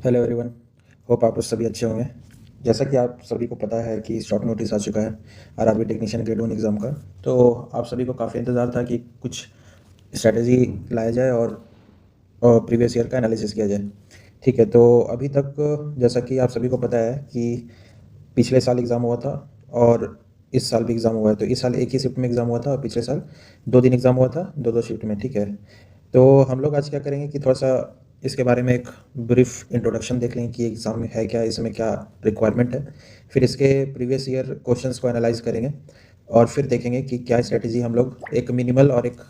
Hello everyone. Hope आप लोग सभी अच्छे होंगे। जैसा कि आप सभी को पता है कि शॉर्ट नोटिस आ चुका है आरआरबी टेक्नीशियन ग्रेड 1 एग्ज़ाम का। तो आप सभी को काफ़ी इंतज़ार था कि कुछ स्ट्रैटेजी लाया जाए और प्रीवियस ईयर का एनालिसिस किया जाए। ठीक है, तो अभी तक जैसा कि आप सभी को पता है कि पिछले साल एग्ज़ाम हुआ था और इस साल भी एग्ज़ाम हुआ है। तो इस साल एक ही शिफ्ट में एग्ज़ाम हुआ था और पिछले साल 2 दिन एग्ज़ाम हुआ था, 2-2 शिफ्ट में। ठीक है, तो हम लोग आज क्या करेंगे कि थोड़ा-सा इसके बारे में एक ब्रीफ इंट्रोडक्शन देख लेंगे कि एग्ज़ाम में है क्या, इसमें क्या रिक्वायरमेंट है। फिर इसके प्रीवियस ईयर क्वेश्चंस को एनालाइज़ करेंगे और फिर देखेंगे कि क्या स्ट्रैटेजी हम लोग एक मिनिमल और एक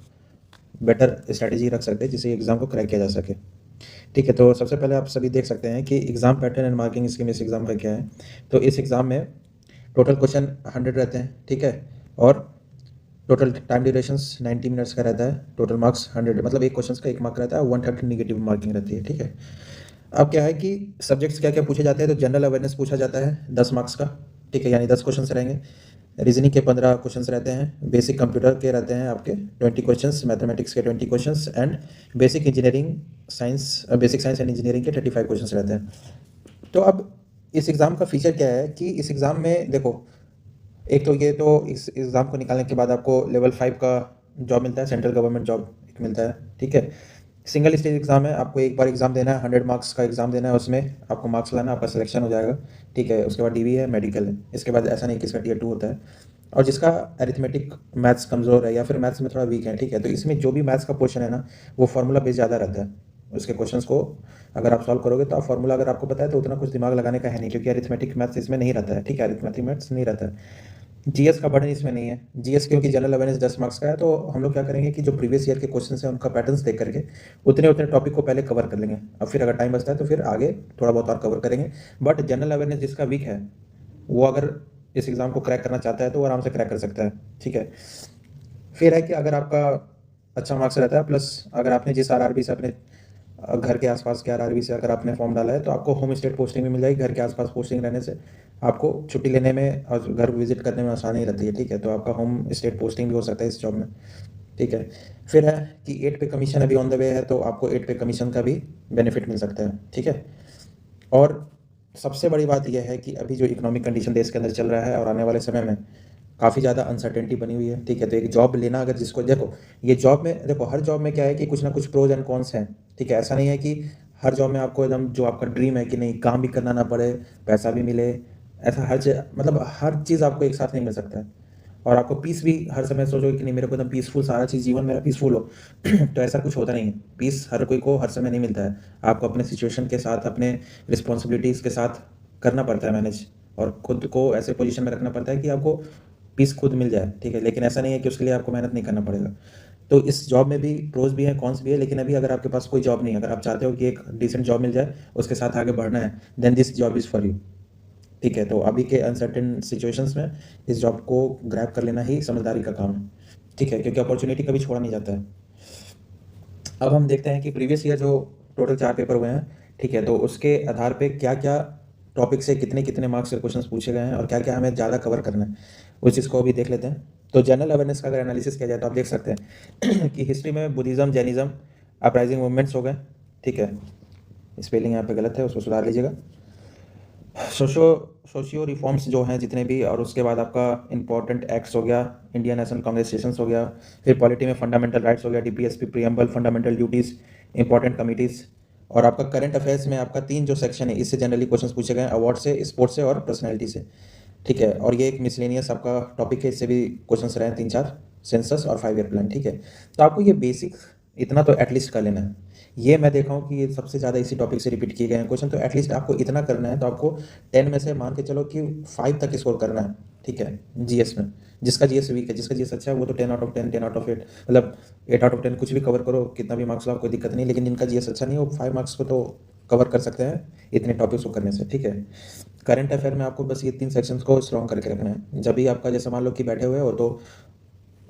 बेटर स्ट्रैटेजी रख सकते हैं जिससे एग्ज़ाम को क्रैक किया जा सके। ठीक है, तो सबसे पहले आप सभी देख सकते हैं कि exam pattern and marking scheme इस एग्ज़ाम का क्या है। तो इस एग्ज़ाम में टोटल क्वेश्चन 100 रहते हैं, ठीक है, और टोटल टाइम ड्यूरेशंस 90 मिनट्स का रहता है। टोटल मार्क्स 100, मतलब एक क्वेश्चन का 1 मार्क रहता है, 130 नेगेटिव मार्किंग रहती है। ठीक है, अब क्या है कि सब्जेक्ट्स क्या क्या पूछे जाते हैं। तो जनरल अवेयरनेस पूछा जाता है 10 मार्क्स का, ठीक है, यानी 10 क्वेश्चन रहेंगे। रीजनिंग के 15 क्वेश्चन रहते हैं। बेसिक कंप्यूटर के रहते हैं आपके 20 क्वेश्चन, मैथमेटिक्स के 20 question and basic engineering science, basic science and engineering के 35 क्वेश्चन रहते हैं। तो अब इस एग्ज़ाम का फीचर क्या है कि इस एग्ज़ाम में देखो, एक तो ये, तो इस एग्ज़ाम को निकालने के बाद आपको लेवल 5 का जॉब मिलता है, सेंट्रल गवर्नमेंट जॉब एक मिलता है। ठीक है, सिंगल स्टेज एग्ज़ाम है, आपको एक बार एग्ज़ाम देना है, 100 मार्क्स का एग्ज़ाम देना है, उसमें आपको मार्क्स लाना, आपका सिलेक्शन हो जाएगा। ठीक है, उसके बाद डीवी है, मेडिकल है। इसके बाद ऐसा नहीं कि इसका टियर 2 होता है। और जिसका अरिथमेटिक मैथ्स कमज़ोर है या फिर मैथ्स में थोड़ा वीक है, ठीक है, तो इसमें जो भी मैथ्स का पोर्शन है ना, वो फार्मूला बेस ज़्यादा रहता है। उसके क्वेश्चंस को अगर आप सॉल्व करोगे तो आप फार्मूला अगर आपको पता है तो उतना कुछ दिमाग लगाने का है नहीं, क्योंकि अरिथमेटिक मैथ्स इसमें नहीं रहता है। ठीक है, अरिथमेटिक मैथ्स नहीं रहता है। जीएस का बर्डन इसमें नहीं है। जीएस क्योंकि जनरल अवेयरनेस 10 मार्क्स का है, तो हम लोग क्या करेंगे कि जो प्रीवियस ईयर के क्वेश्चन हैं उनका पैटर्न्स देख करके उतने उतने टॉपिक को पहले कवर कर लेंगे। अब फिर अगर टाइम बचता है तो फिर आगे थोड़ा बहुत और कवर करेंगे। बट जनरल अवेयरनेस जिसका वीक है वो अगर इस एग्ज़ाम को क्रैक करना चाहता है तो वो आराम से क्रैक कर सकता है। ठीक है, फिर है कि अगर आपका अच्छा मार्क्स रहता है, प्लस अगर आपने जिस आरआरबी से अपने घर के आसपास के आरआरबी से अगर आपने फॉर्म डाला है तो आपको होम स्टेट पोस्टिंग भी मिल जाएगी। घर के आसपास पोस्टिंग रहने से आपको छुट्टी लेने में और घर विजिट करने में आसानी रहती है। ठीक है, तो आपका होम स्टेट पोस्टिंग भी हो सकता है इस जॉब में। ठीक है, फिर है कि 8 पे कमीशन अभी ऑन द वे है, तो आपको 8 पे कमीशन का भी बेनिफिट मिल सकता है। ठीक है, और सबसे बड़ी बात यह है कि अभी जो इकोनॉमिक कंडीशन देश के अंदर चल रहा है और आने वाले समय में काफ़ी ज़्यादा अनसर्टेनिटी बनी हुई है। ठीक है, तो एक जॉब लेना, अगर जिसको देखो, ये जॉब में देखो, हर जॉब में क्या है कि कुछ ना कुछ प्रोज एंड कॉन्स हैं। ठीक है, ऐसा नहीं है कि हर जॉब में आपको एकदम जो आपका ड्रीम है कि नहीं काम भी करना ना पड़े, पैसा भी मिले, ऐसा हर चीज़, मतलब हर चीज़ आपको एक साथ नहीं मिल सकता है। और आपको पीस भी हर समय सोचोगे कि नहीं मेरे को एकदम पीसफुल सारा चीज़ जीवन मेरा पीसफुल हो तो ऐसा कुछ होता नहीं है। पीस हर कोई को हर समय नहीं मिलता है। आपको अपने सिचुएशन के साथ, अपने रिस्पॉन्सिबिलिटीज़ के साथ करना पड़ता है मैनेज, और खुद को ऐसे पोजीशन में रखना पड़ता है कि आपको पीस खुद मिल जाए। ठीक है, लेकिन ऐसा नहीं है कि उसके लिए आपको मेहनत नहीं करना पड़ेगा। तो इस जॉब में भी प्रोज भी हैं, कॉन्स भी है, लेकिन अभी अगर आपके पास कोई जॉब नहीं है, अगर आप चाहते हो कि एक डिसेंट जॉब मिल जाए, उसके साथ आगे बढ़ना है, then this job is for you. ठीक है, तो अभी के अनसर्टेन सिचुएशंस में इस जॉब को ग्रैब कर लेना ही समझदारी का काम है। ठीक है, क्योंकि अपॉर्चुनिटी कभी छोड़ा नहीं जाता है। अब हम देखते हैं कि प्रीवियस ईयर जो टोटल 4 पेपर हुए हैं, ठीक है, तो उसके आधार पे क्या-क्या टॉपिक से कितने-कितने मार्क्स के क्वेश्चंस पूछे गए हैं और क्या-क्या हमें ज़्यादा कवर करना है, उस चीज़ को अभी देख लेते हैं। तो जनरल अवेयरनेस का अगर एनालिसिस किया जाए तो आप देख सकते हैं कि हिस्ट्री में बुद्धिज़्म, जैनिज़्म, अपराइजिंग मूवमेंट्स हो गए। ठीक है, स्पेलिंग यहाँ पे गलत है, उसको सुधार लीजिएगा। सोशियो रिफॉर्म्स जो हैं जितने भी, और उसके बाद आपका इंपॉर्टेंट एक्ट्स हो गया, इंडियन नेशनल कांग्रेस सेशंस हो गया, फिर पॉलिटी में फंडामेंटल राइट्स हो गया, DPSP preamble, fundamental duties, important committees, और आपका करंट अफेयर्स में आपका 3 जो सेक्शन है इससे जनरली क्वेश्चंस पूछे गए हैं, अवार्ड से, स्पोर्ट्स से और पर्सनैलिटी से। ठीक है, और ये एक मिसलेनियस आपका टॉपिक है, इससे भी क्वेश्चंस रहे हैं 3-4, सेंसस और 5 ईयर प्लान। ठीक है, तो आपको ये बेसिक इतना तो एटलीस्ट कर लेना है। ये मैं देखा हूँ कि ये सबसे ज़्यादा इसी टॉपिक से रिपीट किए गए हैं क्वेश्चन, तो एटलीस्ट आपको इतना करना है। तो आपको 10 में से मान के चलो कि 5 तक स्कोर करना है। ठीक है, जीएस में, जिसका जीएस वीक है, जिसका जीएस अच्छा है वो तो 10 आउट ऑफ 10, 10 आउट ऑफ 8, मतलब 8 आउट ऑफ 10 कुछ भी कवर करो, कितना भी मार्क्स लो, कोई दिक्कत नहीं। लेकिन जिनका जीएस अच्छा नहीं है वो 5 मार्क्स को तो कवर कर सकते हैं इतने टॉपिक्स को करने से। ठीक है, करंट अफेयर में आपको बस ये 3 सेक्शंस को स्ट्रॉन्ग करके रखना है। जब भी आपका, जैसे मान लो कि बैठे हुए हो, तो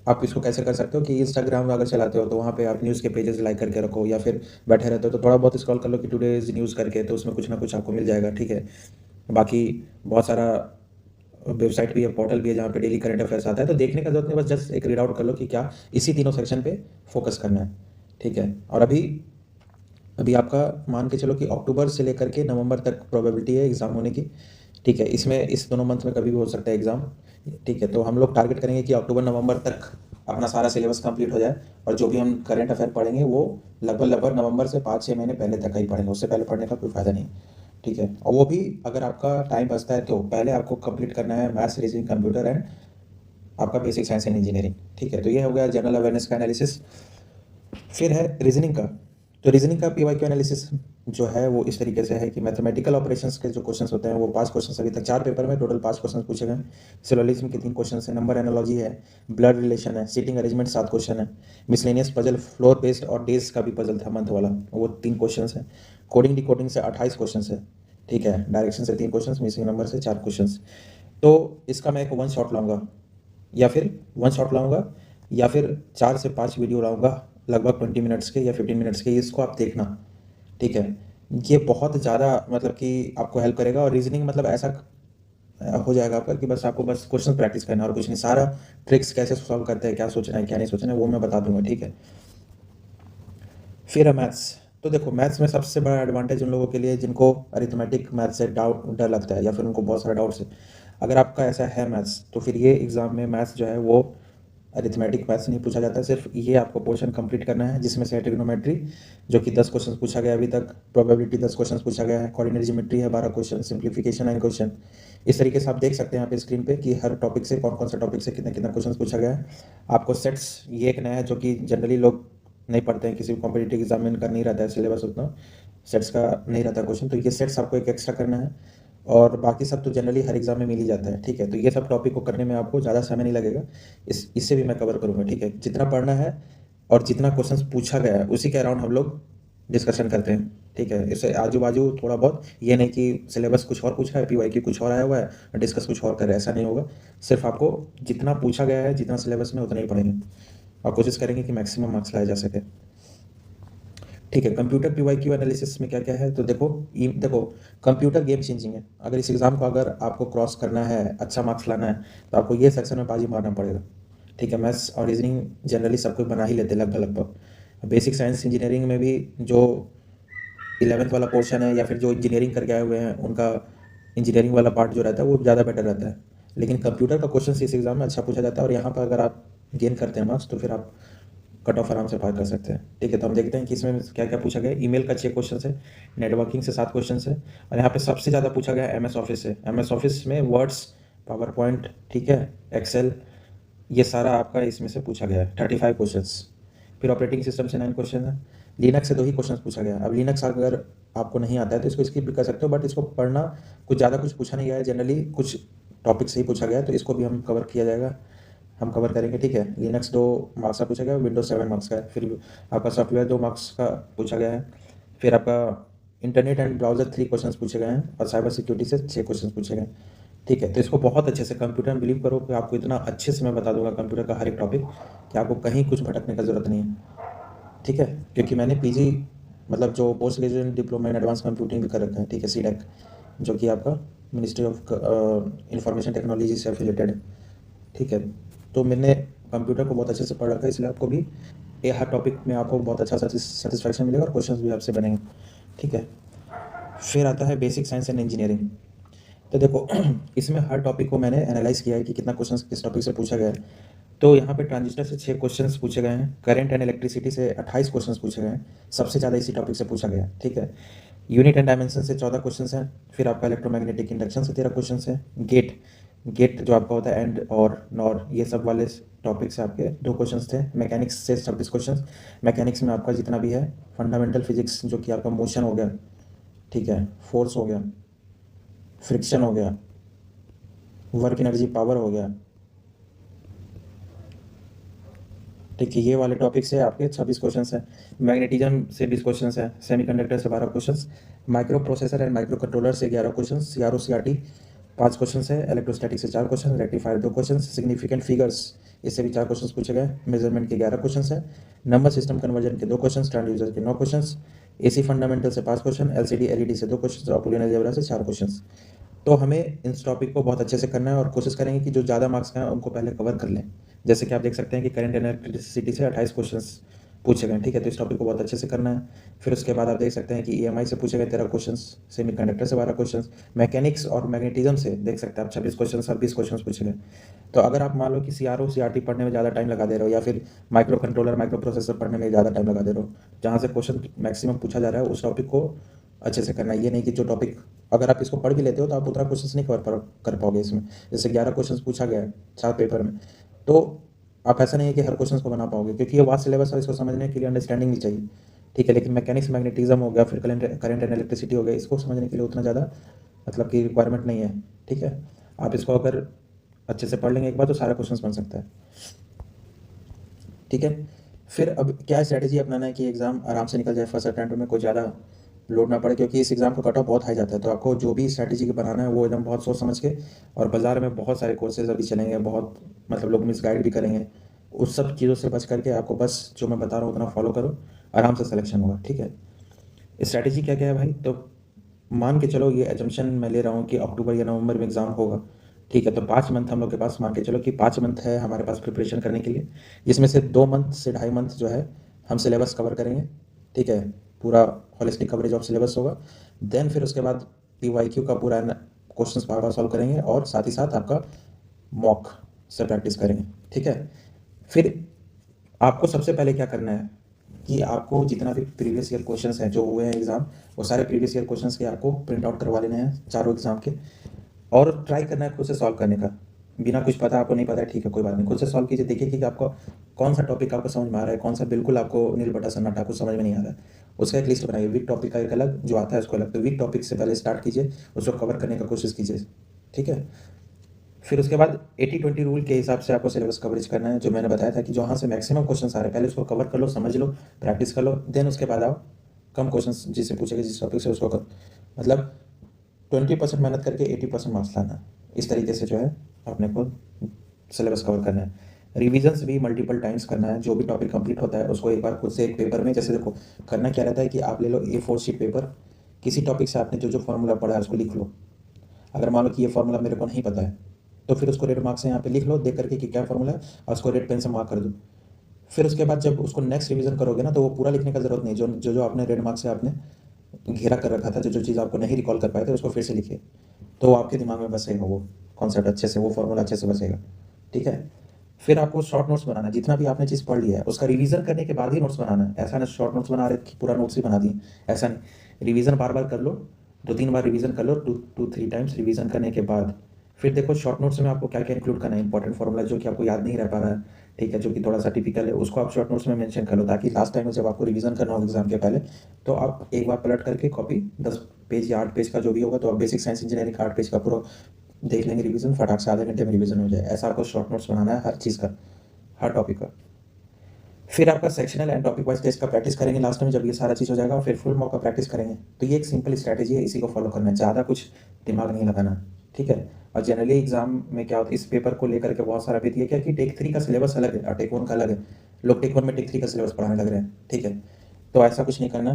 आप इसको कैसे कर सकते हो कि इंस्टाग्राम अगर चलाते हो तो वहाँ पे आप न्यूज़ के पेजेस लाइक करके रखो, या फिर बैठे रहते हो तो थोड़ा बहुत स्क्रॉल कर लो कि टुडेज न्यूज़ करके, तो उसमें कुछ ना कुछ आपको मिल जाएगा। ठीक है, बाकी बहुत सारा वेबसाइट भी है, पोर्टल भी है जहाँ पे डेली करंट अफेयर्स आता है, तो देखने का जरूरत नहीं, बस जस्ट एक रीड आउट कर लो कि क्या इसी तीनों सेक्शन पे फोकस करना है। ठीक है, और अभी अभी आपका मान के चलो कि अक्टूबर से लेकर के नवंबर तक प्रोबेबिलिटी है एग्ज़ाम होने की, ठीक है। इसमें इस दोनों मंथ में कभी भी हो सकता है एग्ज़ाम, ठीक है। तो हम लोग टारगेट करेंगे कि अक्टूबर नवंबर तक अपना सारा सिलेबस कंप्लीट हो जाए, और जो भी हम करंट अफेयर पढ़ेंगे वो लगभग नवंबर से 5-6 महीने पहले तक का ही पढ़ेंगे, उससे पहले पढ़ने का कोई फ़ायदा नहीं, ठीक है। और वो भी अगर आपका टाइम बचता है तो पहले आपको कंप्लीट करना है मैथ्स, रीजनिंग, कंप्यूटर एंड आपका बेसिक साइंस एंड इंजीनियरिंग, ठीक है। तो ये हो गया जनरल अवेयरनेस का एनालिसिस। फिर है रीजनिंग का। तो रीजनिंग का पीवाईक्यू एनालिसिस जो है वो इस तरीके से है कि मैथमेटिकल ऑपरेशंस के जो क्वेश्चंस होते हैं वो 5 क्वेश्चंस, अभी तक 4 पेपर में टोटल 5 क्वेश्चंस पूछे गए। सिलोजिज्म के 3 क्वेश्चंस है, नंबर एनालॉजी है, ब्लड रिलेशन है, सीटिंग अरेंजमेंट 7 क्वेश्चन है, मिसलेनियस पजल, फ्लोर बेस्ड और डेज का भी पजल था मंथ वाला, वो 3 क्वेश्चन है। कोडिंग डिकोडिंग से 28 क्वेश्चन है, ठीक है। डायरेक्शन से 3 क्वेश्चन, मिसिंग नंबर से 4 क्वेश्चन। तो इसका मैं एक वन शॉट लाऊंगा, या फिर वन शॉट लाऊंगा, या फिर 4 से 5 वीडियो लाऊंगा लगभग 20 मिनट्स के या 15 मिनट्स के, इसको आप देखना, ठीक है। ये बहुत ज़्यादा मतलब कि आपको हेल्प करेगा, और रीजनिंग मतलब ऐसा हो जाएगा आपका कि बस आपको बस क्वेश्चन प्रैक्टिस करना है और कुछ नहीं। सारा ट्रिक्स कैसे सॉल्व करते हैं, क्या सोचना है क्या नहीं सोचना है, वो मैं बता दूंगा, ठीक है। फिर है मैथ्स। तो देखो मैथ्स में सबसे बड़ा एडवांटेज उन लोगों के लिए जिनको अरिथमेटिक मैथ्स से डाउट डर लगता है, या फिर उनको बहुत सारा डाउट्स है। अगर आपका ऐसा है मैथ्स, तो फिर ये एग्ज़ाम में मैथ्स जो है वो अरिथमेटिक मैथ्स नहीं पूछा जाता है, सिर्फ ये आपको पोर्शन कंप्लीट करना है, जिसमें से ट्रिग्नोमेट्री जो कि 10 क्वेश्चन पूछा गया अभी तक, प्रोबेबिलिटी 10 क्वेश्चन पूछा गया है, कोऑर्डिनेट ज्योमेट्री है 12 क्वेश्चन, सिंप्लीफिकेशन 9 क्वेश्चन। इस तरीके से आप देख सकते हैं यहाँ पे स्क्रीन पे कि हर टॉपिक से कौन कौन सा टॉपिक से कितना कितना क्वेश्चन पूछा गया है। आपको सेट्स, ये एक नया है जो कि जनरली लोग नहीं पढ़ते हैं, किसी भी कॉम्पिटिटिव एग्जाम में का नहीं रहता है सिलेबस उतना, सेट्स का नहीं रहता क्वेश्चन, तो ये सेट्स आपको एक एक्स्ट्रा करना है। और बाकी सब तो जनरली हर एग्जाम में मिल ही जाता है, ठीक है। तो ये सब टॉपिक को करने में आपको ज़्यादा समय नहीं लगेगा, इससे भी मैं कवर करूँगा, ठीक है। जितना पढ़ना है और जितना क्वेश्चन पूछा गया है उसी के अराउंड हम लोग डिस्कशन करते हैं, ठीक है। इससे आजू बाजू थोड़ा बहुत, ये नहीं कि सिलेबस कुछ और पूछा है, पीवाईक्यू कुछ और आया हुआ है, डिस्कस कुछ और कर रहे हैं, ऐसा नहीं होगा। सिर्फ आपको जितना पूछा गया है, जितना सिलेबस में, उतना ही पढ़ेंगे और कोशिश करेंगे कि मैक्सिमम मार्क्स लाए जा सके, ठीक है। कंप्यूटर पीवाईक्यू एनालिसिस में क्या क्या है, तो देखो कंप्यूटर गेम चेंजिंग है। अगर इस एग्ज़ाम को अगर आपको क्रॉस करना है, अच्छा मार्क्स लाना है, तो आपको ये सेक्शन में बाजी मारना पड़ेगा, ठीक है। मैथ्स और रीजनिंग जनरली सब कोई बना ही लेते हैं लगभग। बेसिक साइंस इंजीनियरिंग में भी जो 11th वाला पोर्शन है, या फिर जो इंजीनियरिंग करके आए हुए हैं उनका इंजीनियरिंग वाला पार्ट जो रहता है वो ज़्यादा बेटर रहता है। लेकिन कंप्यूटर का क्वेश्चन इस एग्ज़ाम में अच्छा पूछा जाता है, और यहाँ पर अगर आप गेन करते हैं मार्क्स तो फिर आप कट ऑफ आराम से पार कर सकते हैं, ठीक है। तो हम देखते हैं कि इसमें क्या क्या पूछा गया है। ईमेल का 6 क्वेश्चन है, नेटवर्किंग से 7 क्वेश्चन है, और यहाँ पे सबसे ज़्यादा पूछा गया है एमएस ऑफिस से। एमएस ऑफिस में वर्ड्स, पावर पॉइंट, ठीक है, एक्सेल, ये सारा आपका इसमें से पूछा गया है, 35 क्वेश्चन। फिर ऑपरेटिंग सिस्टम से 9 क्वेश्चन है, लिनक्स से 2 ही क्वेश्चन पूछा गया है। अब लिनक्स अगर आपको नहीं आता है तो इसको स्किप भी कर सकते हो, बट इसको पढ़ना, कुछ ज़्यादा कुछ पूछा नहीं गया है, जनरली कुछ टॉपिक से ही पूछा गया है, तो इसको भी हम कवर किया जाएगा, हम कवर करेंगे, ठीक है। लिनक्स 2 मार्क्स का पूछा गया है, विंडोज 7 मार्क्स का है। फिर आपका सॉफ्टवेयर 2 मार्क्स का पूछा गया है। फिर आपका इंटरनेट एंड ब्राउजर 3 क्वेश्चन पूछे गए हैं, और साइबर सिक्योरिटी से 6 क्वेश्चन पूछे गए हैं, ठीक है। तो इसको बहुत अच्छे से, कंप्यूटर में बिलीव करो कि आपको इतना अच्छे से मैं बता दूंगा कंप्यूटर का हर एक टॉपिक कि आपको कहीं कुछ भटकने का ज़रूरत नहीं है, ठीक है। क्योंकि मैंने पीजी मतलब जो post graduation diploma in advance computing भी कर रखा है, ठीक है, सीडेक, जो कि आपका मिनिस्ट्री ऑफ इंफॉर्मेशन टेक्नोलॉजी से एफिलेटेड है, ठीक है। तो मैंने कंप्यूटर को बहुत अच्छे से पढ़ रखा है, इसलिए आपको भी ये हर टॉपिक में आपको बहुत अच्छा सेटिस्फैक्शन मिलेगा और क्वेश्चंस भी आपसे बनेंगे, ठीक है। फिर आता है बेसिक साइंस एंड इंजीनियरिंग। तो देखो इसमें हर टॉपिक को मैंने एनालाइज किया है कि कितना क्वेश्चन किस टॉपिक से पूछा गया है। तो यहाँ पे ट्रांजिस्टर से 6 क्वेश्चंस पूछे गए हैं, करंट एंड इलेक्ट्रिसिटी से 28 क्वेश्चंस पूछे गए हैं, सबसे ज़्यादा इसी टॉपिक से पूछा गया है, ठीक है। यूनिट एंड डायमेंशन से 14 क्वेश्चन हैं। फिर आपका इलेक्ट्रोमैग्नेटिक इंडक्शन से 13 क्वेश्चन है। गेट जो आपका होता है एंड और नॉर, ये सब वाले टॉपिक से आपके 2 क्वेश्चन थे। मैकेनिक्स से 26 क्वेश्चन। मैकेनिक्स में आपका जितना भी है, फंडामेंटल फिजिक्स जो कि आपका मोशन हो गया, ठीक है, फोर्स हो गया, फ्रिक्शन हो गया, वर्क एनर्जी पावर हो गया, ठीक है, ये वाले टॉपिक से आपके 26 क्वेश्चन हैं। मैग्नेटिज्म से 20 क्वेश्चन है, सेमीकंडक्टर से 12 question, micro processor and micro controller से 11 क्वेश्चन, सीआरओ सीआरटी 5 क्वेश्चन है, इलेक्ट्रोस्टैटिक से 4 question, rectifier 2 question, significant figures इससे भी 4 क्वेश्चन पूछे गए, मेजरमेंट के 11 क्वेश्चन है, नंबर सिस्टम कन्वर्जन के 2 क्वेश्चन, ट्रांसड्यूसर के 9 क्वेश्चन, एसी फंडामेंटल से 5 क्वेश्चन, एलसीडी एलईडी से 2 क्वेश्चन और बुलियन अलजेब्रा से 4 क्वेश्चन। तो हमें इस टॉपिक को बहुत अच्छे से करना है और कोशिश करेंगे कि जो ज़्यादा मार्क्स का है उनको पहले कवर कर लें। जैसे कि आप देख सकते हैं कि करंट एंड इलेक्ट्रिसिटी से 28 क्वेश्चंस पूछे गए, ठीक है। तो इस टॉपिक को बहुत अच्छे से करना है। फिर उसके बाद आप देख सकते हैं कि ईएमआई से पूछे गए 13 क्वेश्चन, सेमीकंडक्टर से 12 क्वेश्चन, मैकेनिक्स और मैग्नेटिज्म से देख सकते हैं आप 26 क्वेश्चन और 20 क्वेश्चन पूछे गए। तो अगर आप मान लो कि सीआरओ सीआरटी पढ़ने में ज़्यादा टाइम लगा दे रहे हो, या फिर माइक्रो कंट्रोलर माइक्रो प्रोसेसर पढ़ने में ज़्यादा टाइम लगा दे रहे हो, जहाँ से क्वेश्चन मैक्सिमम पूछा जा रहा है, उस टॉपिक को अच्छे से करना है। ये नहीं कि जो टॉपिक अगर आप इसको पढ़ भी लेते हो तो आप उतना क्वेश्चन नहीं कर पाओगे इसमें। जैसे 11 क्वेश्चन पूछा गया है 4 पेपर में, तो आप ऐसा नहीं है कि हर क्वेश्चन को बना पाओगे, क्योंकि ये वास्ट सिलेबस है, इसको समझने के लिए अंडरस्टैंडिंग भी चाहिए, ठीक है। लेकिन मैकेनिक्स मैग्नेटिज्म हो गया, फिर करंट एंड इलेक्ट्रिसिटी हो गया, इसको समझने के लिए उतना ज़्यादा मतलब कि रिक्वायरमेंट नहीं है, ठीक है। आप इसको अगर अच्छे से पढ़ लेंगे एक बार तो सारा क्वेश्चन बन सकता है, ठीक है। फिर अब क्या स्ट्रैटेजी अपनाना है कि एग्ज़ाम आराम से निकल जाए, फर्स्ट अटेम्प्ट में कोई ज़्यादा लोड ना पड़े, क्योंकि इस एग्ज़ाम का कट ऑफ बहुत हाई जाता है। तो आपको जो भी स्ट्रैटेजी बनाना है वो एकदम बहुत सोच समझ के, और बाज़ार में बहुत सारे कोर्सेज अभी चलेंगे, बहुत मतलब लोग मिसगाइड भी करेंगे, उस सब चीज़ों से बच करके आपको बस जो मैं बता रहा हूँ उतना फॉलो करो, आराम से सिलेक्शन होगा, ठीक है। स्ट्रैटेजी क्या क्या है भाई, तो मान के चलो, ये एजम्पशन मैं ले रहा हूँ कि अक्टूबर या नवंबर में एग्ज़ाम होगा, ठीक है। तो 5 मंथ हम लोग के पास, मान के चलो कि 5 मंथ है हमारे पास प्रिपरेशन करने के लिए, जिसमें से 2 मंथ से 2.5 मंथ जो है हम सिलेबस कवर करेंगे, ठीक है। पूरा होलिस्टिक कवरेज ऑफ सिलेबस होगा। देन फिर उसके बाद पीवाईक्यू का पूरा क्वेश्चंस बार बार सॉल्व करेंगे, और साथ ही साथ आपका मॉक से प्रैक्टिस करेंगे, ठीक है। फिर आपको सबसे पहले क्या करना है कि आपको जितना भी प्रीवियस ईयर क्वेश्चंस हैं जो हुए हैं एग्ज़ाम, वो सारे प्रीवियस ईयर क्वेश्चंस के आपको प्रिंट आउट करवा लेने हैं चारों एग्ज़ाम के, और ट्राई करना है खुद से सॉल्व करने का। बिना कुछ पता, आपको नहीं पता है, ठीक है, कोई बात नहीं, खुद से सॉल्व कीजिए, देखिए कि आपको कौन सा टॉपिक आपको समझ में आ रहा है, कौन सा बिल्कुल आपको नील बटा सन्नाटा कुछ समझ में नहीं आ रहा है। उसका एक लिस्ट बनाइए, वीक टॉपिक का एक अलग जो आता है उसको अलग। तो वीक टॉपिक से पहले स्टार्ट कीजिए, उसको कवर करने का कोशिश कीजिए, ठीक है। फिर उसके बाद 80-20 रूल के हिसाब से आपको सिलेबस कवरेज करना है, जो मैंने बताया था कि जहाँ से मैक्सिमम क्वेश्चन आ रहे हैं पहले उसको कवर कर लो, समझ लो, प्रैक्टिस कर लो, देन उसके बाद आओ कम क्वेश्चन जिससे पूछेगा जिस टॉपिक से उसको कर, मतलब 20% मेहनत करके 80% मार्क्स लाना है। इस तरीके से जो है अपने को सिलेबस कवर करना है। रिविजन्स भी मल्टीपल टाइम्स करना है, जो भी टॉपिक कंप्लीट होता है उसको एक बार खुद से एक पेपर में, जैसे देखो करना क्या रहता है कि आप ले लो A4 शीट पेपर, किसी टॉपिक से आपने जो जो फॉर्मूला पढ़ा है उसको लिख लो। अगर मान लो कि ये फॉर्मूला मेरे को नहीं पता है, तो फिर उसको रेड मार्क से यहाँ पे लिख लो, देख करके कि क्या फॉर्मूला है, और उसको रेड पेन से मार्क कर दो। फिर उसके बाद जब उसको नेक्स्ट रिवीजन करोगे ना, तो वो पूरा लिखने का जरूरत नहीं, जो जो जो आपने रेड मार्क से आपने घेरा कर रखा था, जो जो चीज़ आपको नहीं रिकॉल कर पाए थे उसको फिर से लिखिए, तो आपके दिमाग में बसेगा वो कॉन्सेप्ट अच्छे से, वो फॉर्मूला अच्छे से बसेगा, ठीक है। फिर आपको शॉर्ट नोट्स बनाना है, जितना भी आपने चीज़ पढ़ लिया है उसका रिवीजन करने के बाद ही नोट्स बनाना है। ऐसा नहीं शॉर्ट नोट्स बना रहे कि पूरा नोट्स ही बना दिए, ऐसा नहीं। रिवीजन बार बार कर लो, 2-3 बार रिवीजन कर लो, 2-3 टाइम्स रिवीजन करने के बाद फिर देखो शॉर्ट नोट्स में आपको क्या क्या इंक्लूड करना है, इंपॉर्टेंट फॉर्मूला जो कि आपको याद नहीं रह पा रहा है, ठीक है, जो कि थोड़ा सा टिपिकल है, उसको आप शॉर्ट नोट्स में मेंशन कर लो, ताकि लास्ट टाइम में जब आपको रिवीजन करना हो एग्जाम के पहले, तो आप एक बार पलट करके कॉपी 10 पेज या 8 पेज का जो भी होगा, तो आप बेसिक साइंस इंजीनियरिंग का 8 पेज का पूरा देख लेंगे रिवीजन, फटाक से आधे घंटे में रिवीजन हो जाए। ऐसा आपको शॉर्ट नोट्स बनाना है हर चीज़ का, हर टॉपिक का। फिर आपका sectional and topic wise test का प्रैक्टिस करेंगे लास्ट में, जब ये सारा चीज़ हो जाएगा, फिर फुल मॉक का प्रैक्टिस करेंगे। तो ये एक सिंपल स्ट्रैटेजी है, इसी को फॉलो करना है, ज़्यादा कुछ दिमाग नहीं लगाना, ठीक है। और जनरली एग्जाम में क्या होता है, इस पेपर को लेकर के बहुत सारा भी दिया क्या कि टेक 3 का सिलेबस अलग है और टेक 1 का अलग है, लोग टेक 1 में टेक 3 का सिलेबस पढ़ाने लग रहे हैं, ठीक है। तो ऐसा कुछ नहीं करना,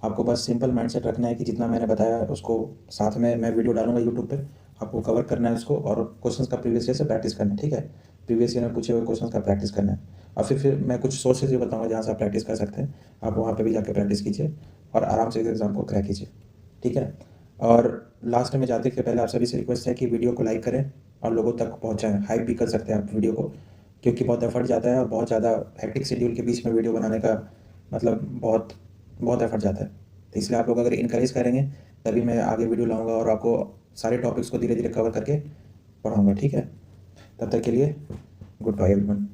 आपको बस सिंपल माइंडसेट रखना है कि जितना मैंने बताया उसको, साथ में मैं वीडियो डालूंगा यूट्यूब पे, आपको कवर करना है उसको, और क्वेश्चंस का प्रीवियस ईयर से प्रैक्टिस करना है, ठीक है। प्रीवियस ईयर में पूछे हुए क्वेश्चंस का प्रैक्टिस करना है, और फिर मैं कुछ सोर्सेज भी बताऊंगा जहाँ से आप प्रैक्टिस कर सकते हैं, आप वहाँ पे भी जाके प्रैक्टिस कीजिए और आराम से इस एग्ज़ाम को क्रैक कीजिए, ठीक है। और लास्ट में जाते के पहले आप सभी से रिक्वेस्ट है कि वीडियो को लाइक करें और लोगों तक पहुँचाएँ, हाइप भी कर सकते हैं आप वीडियो को, क्योंकि बहुत एफर्ट जाता है और बहुत ज़्यादा हेक्टिक शेड्यूल के बीच में वीडियो बनाने का मतलब बहुत बहुत एफर्ट जाता है। तो इसलिए आप लोग अगर इनकरेज करेंगे तभी मैं आगे वीडियो लाऊंगा और आपको सारे टॉपिक्स को धीरे धीरे कवर करके पढ़ाऊंगा, ठीक है। तब तक के लिए गुड बाय एवरीवन।